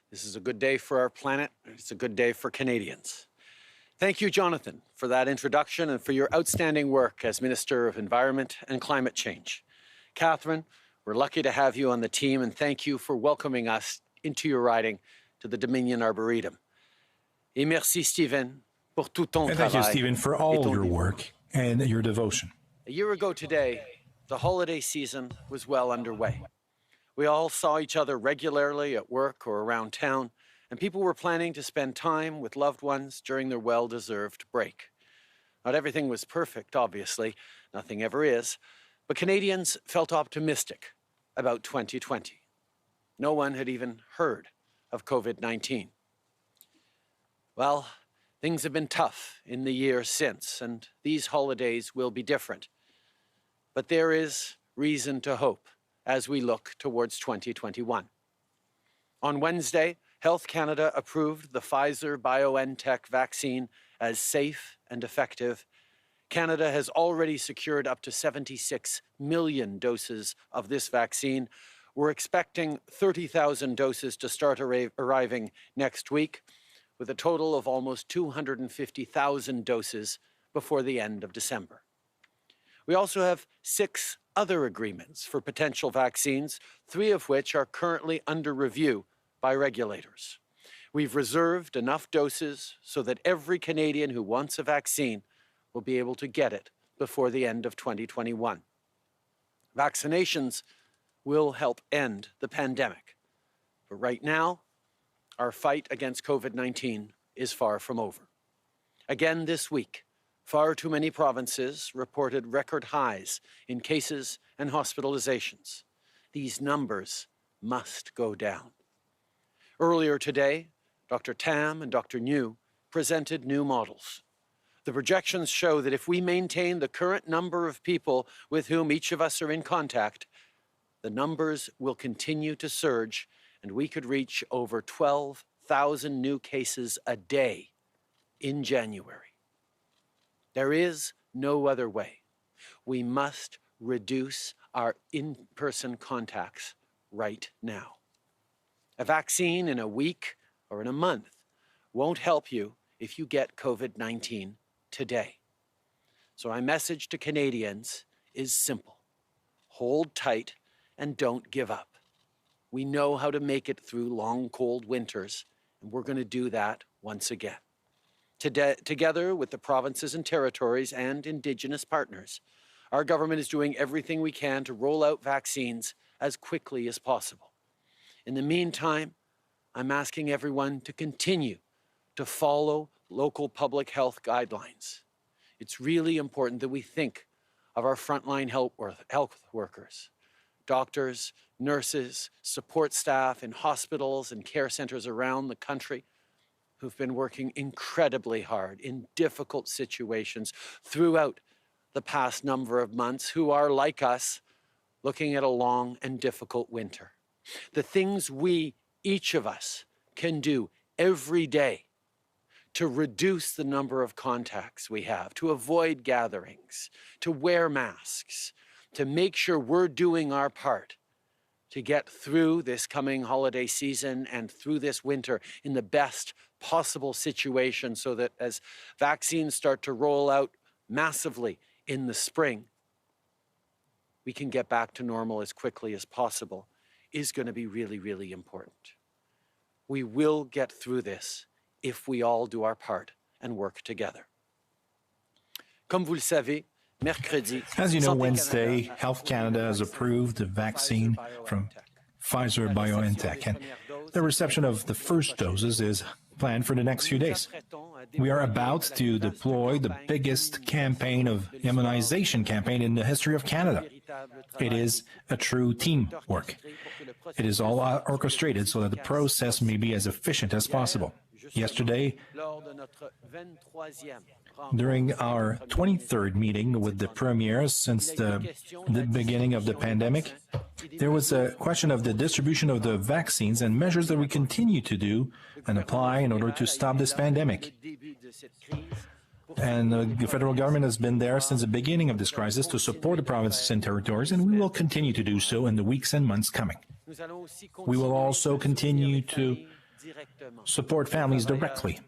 This is a good day for our planet. It's a good day for Canadians. Thank you, Jonathan, for that introduction and for your outstanding work as Minister of Environment and Climate Change. Catherine, we're lucky to have you on the team, and thank you for welcoming us into your riding to the Dominion Arboretum. Et merci, Stephen, pour tout ton travail. Thank you, Stephen, for all your work and your devotion. A year ago today, the holiday season was well underway. We all saw each other regularly at work or around town, and people were planning to spend time with loved ones during their well-deserved break. Not everything was perfect, obviously. Nothing ever is. But Canadians felt optimistic about 2020. No one had even heard of COVID-19. Well, things have been tough in the year since, and these holidays will be different. But there is reason to hope as we look towards 2021. On Wednesday, Health Canada approved the Pfizer-BioNTech vaccine as safe and effective. Canada has already secured up to 76 million doses of this vaccine. We're expecting 30,000 doses to start arriving next week, with a total of almost 250,000 doses before the end of December. We also have 6 other agreements for potential vaccines, 3 of which are currently under review by regulators. We've reserved enough doses so that every Canadian who wants a vaccine will be able to get it before the end of 2021. Vaccinations will help end the pandemic. But right now, our fight against COVID-19 is far from over. Again this week, far too many provinces reported record highs in cases and hospitalizations. These numbers must go down. Earlier today, Dr. Tam and Dr. New presented new models. The projections show that if we maintain the current number of people with whom each of us are in contact, the numbers will continue to surge, and we could reach over 12,000 new cases a day in January. There is no other way. We must reduce our in-person contacts right now. A vaccine in a week or in a month won't help you if you get COVID-19 today. So my message to Canadians is simple. Hold tight and don't give up. We know how to make it through long, cold winters, and we're going to do that once again. Together with the provinces and territories and Indigenous partners, our government is doing everything we can to roll out vaccines as quickly as possible. In the meantime, I'm asking everyone to continue to follow local public health guidelines. It's really important that we think of our frontline health workers, doctors, nurses, support staff in hospitals and care centers around the country who've been working incredibly hard in difficult situations throughout the past number of months, who are, like us, looking at a long and difficult winter. The things each of us, can do every day to reduce the number of contacts we have, to avoid gatherings, to wear masks, to make sure we're doing our part to get through this coming holiday season and through this winter in the best possible situation, so that as vaccines start to roll out massively in the spring, we can get back to normal as quickly as possible, is going to be really, really important. We will get through this if we all do our part and work together. Comme vous le savez, mercredi, as you know, Wednesday, Health Canada has approved the vaccine from Pfizer-BioNTech, and the reception of the first doses is planned for the next few days. We are about to deploy the biggest campaign of immunization campaign in the history of Canada. It is a true teamwork. It is all orchestrated so that the process may be as efficient as possible. Yesterday, during our 23rd meeting with the premiers since the beginning of the pandemic, there was a question of the distribution of the vaccines and measures that we continue to do and apply in order to stop this pandemic. And the federal government has been there since the beginning of this crisis to support the provinces and territories, and we will continue to do so in the weeks and months coming. We will also continue to support families directly,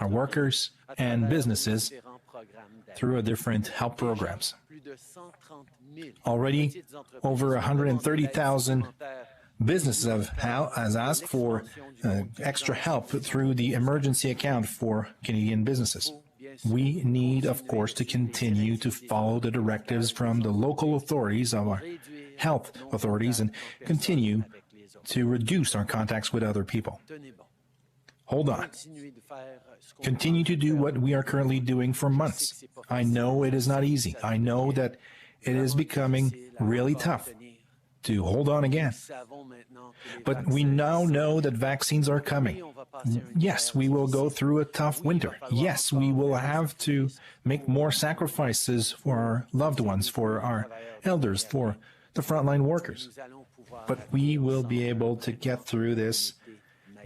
our workers and businesses through different help programs. Already, over 130,000 businesses has asked for extra help through the emergency account for Canadian businesses. We need, of course, to continue to follow the directives from the local authorities, of our health authorities, and continue to reduce our contacts with other people. Hold on. Continue to do what we are currently doing for months. I know it is not easy. I know that it is becoming really tough to hold on again. But we now know that vaccines are coming. Yes, we will go through a tough winter. Yes, we will have to make more sacrifices for our loved ones, for our elders, for the frontline workers. But we will be able to get through this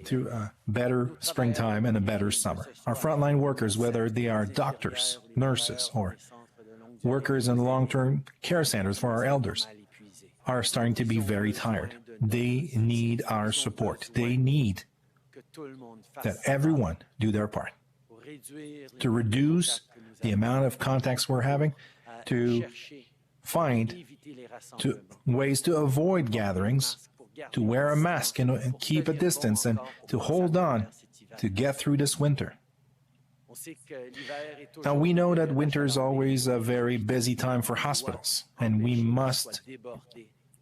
to a better springtime and a better summer. Our frontline workers, whether they are doctors, nurses, or workers in long-term care centers for our elders, are starting to be very tired. They need our support. They need that everyone do their part to reduce the amount of contacts we're having, to find ways to avoid gatherings, to wear a mask and keep a distance, and to hold on to get through this winter. Now, we know that winter is always a very busy time for hospitals, and we must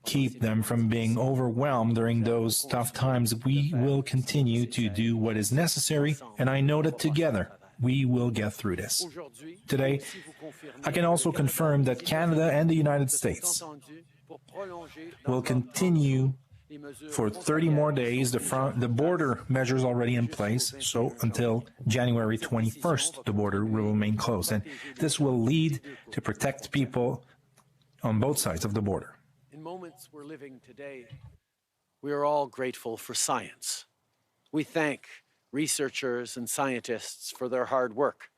keep them from being overwhelmed during those tough times. We will continue to do what is necessary, and I know that together we will get through this. Today, I can also confirm that Canada and the United States will continue for 30 more days. The border measures already in place, so until January 21st, the border will remain closed. And this will lead to protect people on both sides of the border. In moments we're living today, we are all grateful for science. We thank researchers and scientists for their hard work.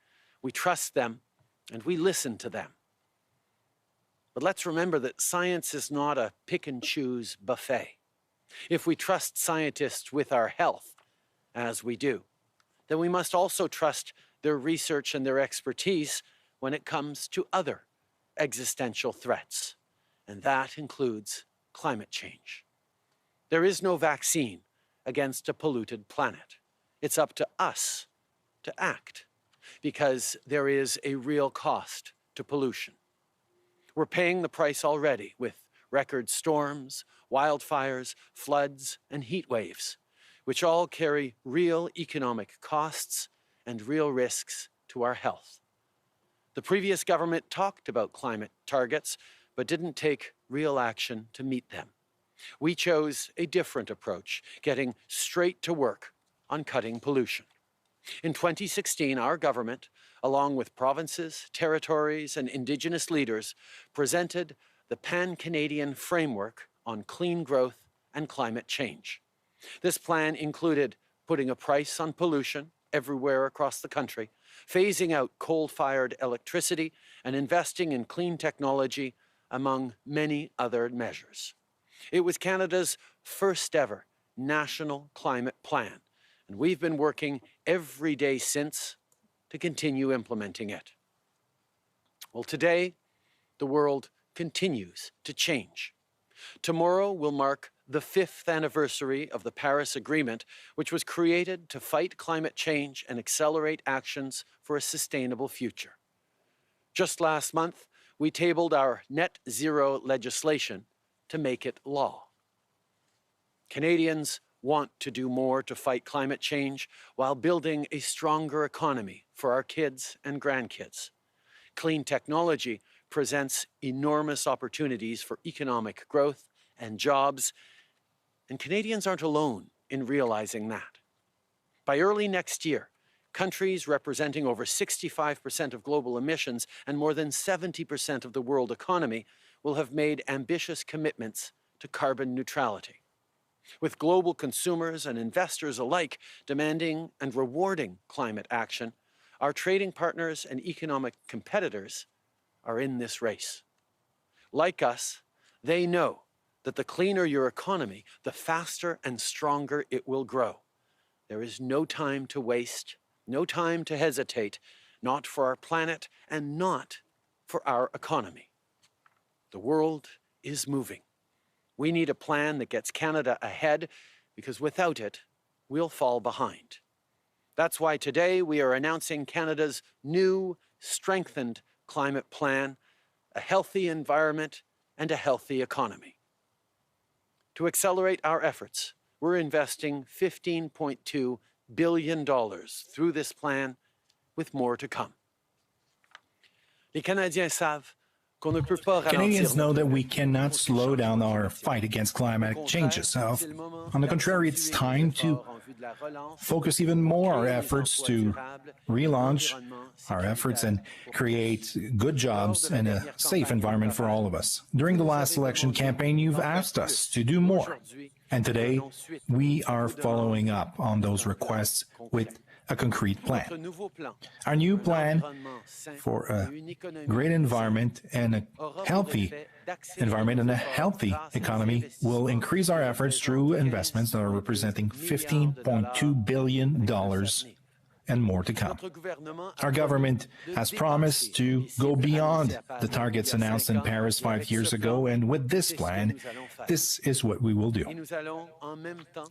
We trust them and we listen to them. But let's remember that science is not a pick and choose buffet. If we trust scientists with our health, as we do, then we must also trust their research and their expertise when it comes to other existential threats, and that includes climate change. There is no vaccine against a polluted planet. It's up to us to act, because there is a real cost to pollution. We're paying the price already with record storms, wildfires, floods, and heat waves, which all carry real economic costs and real risks to our health. The previous government talked about climate targets, but didn't take real action to meet them. We chose a different approach, getting straight to work on cutting pollution. In 2016, our government, along with provinces, territories, and Indigenous leaders, presented the Pan-Canadian Framework on Clean Growth and Climate Change. This plan included putting a price on pollution everywhere across the country, phasing out coal-fired electricity, and investing in clean technology, among many other measures. It was Canada's first ever national climate plan, and we've been working every day since to continue implementing it. Well, today, the world continues to change. Tomorrow will mark the 5th anniversary of the Paris Agreement, which was created to fight climate change and accelerate actions for a sustainable future. Just last month, we tabled our net zero legislation to make it law. Canadians want to do more to fight climate change while building a stronger economy for our kids and grandkids. Clean technology presents enormous opportunities for economic growth and jobs, and Canadians aren't alone in realizing that. By early next year, countries representing over 65% of global emissions and more than 70% of the world economy will have made ambitious commitments to carbon neutrality. With global consumers and investors alike demanding and rewarding climate action, our trading partners and economic competitors are in this race. Like us, they know that the cleaner your economy, the faster and stronger it will grow. There is no time to waste, no time to hesitate, not for our planet and not for our economy. The world is moving. We need a plan that gets Canada ahead, because without it, we'll fall behind. That's why today we are announcing Canada's new, strengthened climate plan, a healthy environment and a healthy economy. To accelerate our efforts, we're investing $15.2 billion through this plan, with more to come. Les Canadiens savent qu'on ne peut pas ralentir. Canadians know that we cannot slow down our fight against climate changes. On the contrary, it's time to focus even more our efforts to relaunch our efforts and create good jobs and a safe environment for all of us. During the last election campaign, you've asked us to do more. And today, we are following up on those requests with a concrete plan. Our new plan for a great environment and a healthy environment and a healthy economy will increase our efforts through investments that are representing $15.2 billion and more to come. Our government has promised to go beyond the targets announced in Paris 5 years ago, and with this plan, this is what we will do.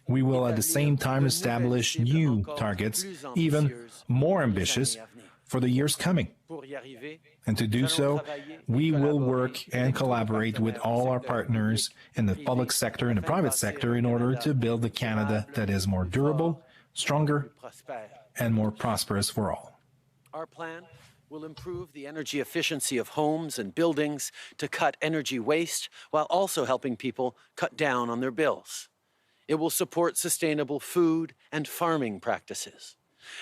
We will at the same time establish new targets, even more ambitious, for the years coming. And to do so, we will work and collaborate with all our partners in the public sector and the private sector in order to build a Canada that is more durable, stronger, and more prosperous for all. Our plan will improve the energy efficiency of homes and buildings to cut energy waste while also helping people cut down on their bills. It will support sustainable food and farming practices.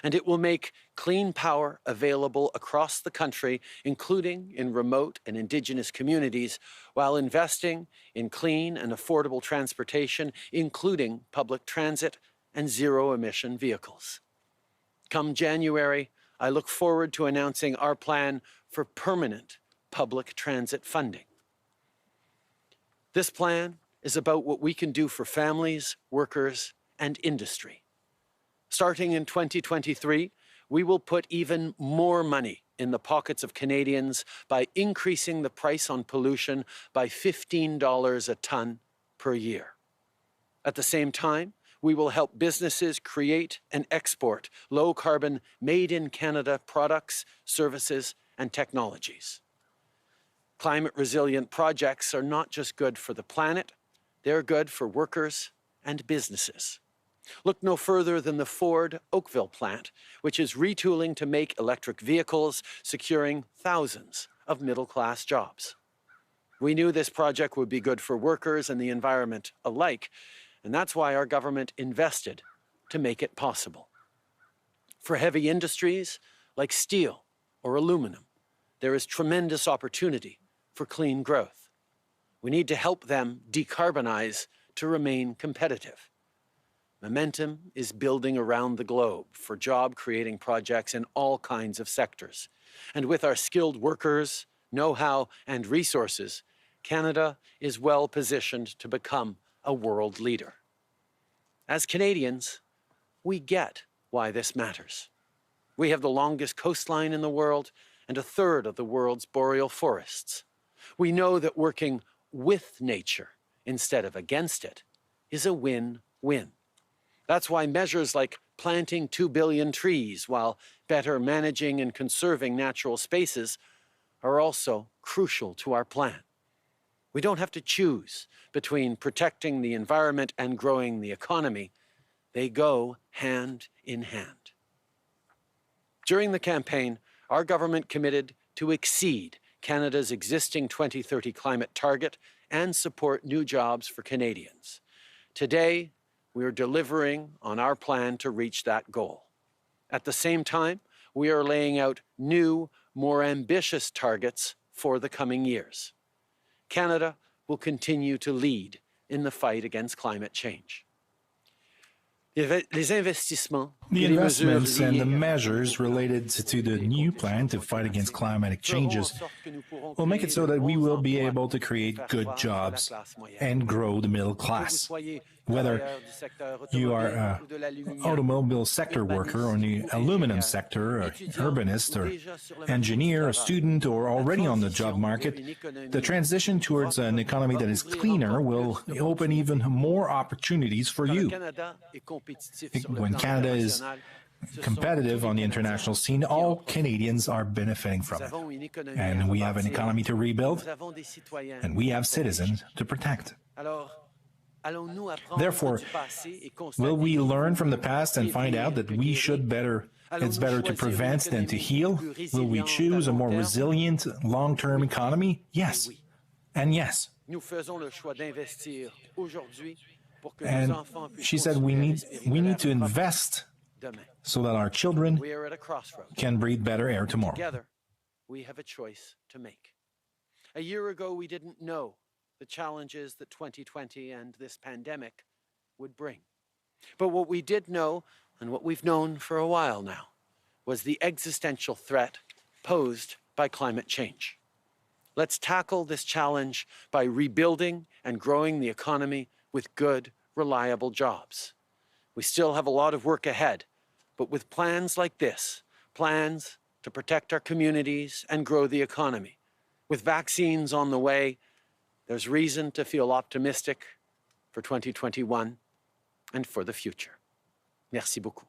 And it will make clean power available across the country, including in remote and Indigenous communities, while investing in clean and affordable transportation, including public transit and zero-emission vehicles. Come January, I look forward to announcing our plan for permanent public transit funding. This plan is about what we can do for families, workers, and industry. Starting in 2023, we will put even more money in the pockets of Canadians by increasing the price on pollution by $15 a ton per year. At the same time, we will help businesses create and export low-carbon, made-in-Canada products, services, and technologies. Climate-resilient projects are not just good for the planet, they're good for workers and businesses. Look no further than the Ford Oakville plant, which is retooling to make electric vehicles, securing thousands of middle-class jobs. We knew this project would be good for workers and the environment alike, and that's why our government invested to make it possible. For heavy industries like steel or aluminum, there is tremendous opportunity for clean growth. We need to help them decarbonize to remain competitive. Momentum is building around the globe for job-creating projects in all kinds of sectors. And with our skilled workers, know-how, and resources, Canada is well positioned to become a world leader. As Canadians, we get why this matters. We have the longest coastline in the world and a third of the world's boreal forests. We know that working with nature instead of against it is a win-win. That's why measures like planting 2 billion trees while better managing and conserving natural spaces are also crucial to our plan. We don't have to choose between protecting the environment and growing the economy. They go hand in hand. During the campaign, our government committed to exceed Canada's existing 2030 climate target and support new jobs for Canadians. Today, we are delivering on our plan to reach that goal. At the same time, we are laying out new, more ambitious targets for the coming years. Canada will continue to lead in the fight against climate change. Les investissements The investments and the measures related to the new plan to fight against climatic changes will make it so that we will be able to create good jobs and grow the middle class. Whether you are an automobile sector worker or in the aluminum sector, or urbanist or engineer, a student, or already on the job market, the transition towards an economy that is cleaner will open even more opportunities for you. When Canada is competitive on the international scene, all Canadians are benefiting from it. And we have an economy to rebuild, and we have citizens to protect. Therefore, will we learn from the past and find out that it's better to prevent than to heal? Will we choose a more resilient long-term economy? Yes. And yes. And she said we need to invest so that our children can breathe better air tomorrow. Together, we have a choice to make. A year ago, we didn't know the challenges that 2020 and this pandemic would bring. But what we did know, and what we've known for a while now, was the existential threat posed by climate change. Let's tackle this challenge by rebuilding and growing the economy with good, reliable jobs. We still have a lot of work ahead, but with plans like this, plans to protect our communities and grow the economy, with vaccines on the way, there's reason to feel optimistic for 2021 and for the future. Merci beaucoup.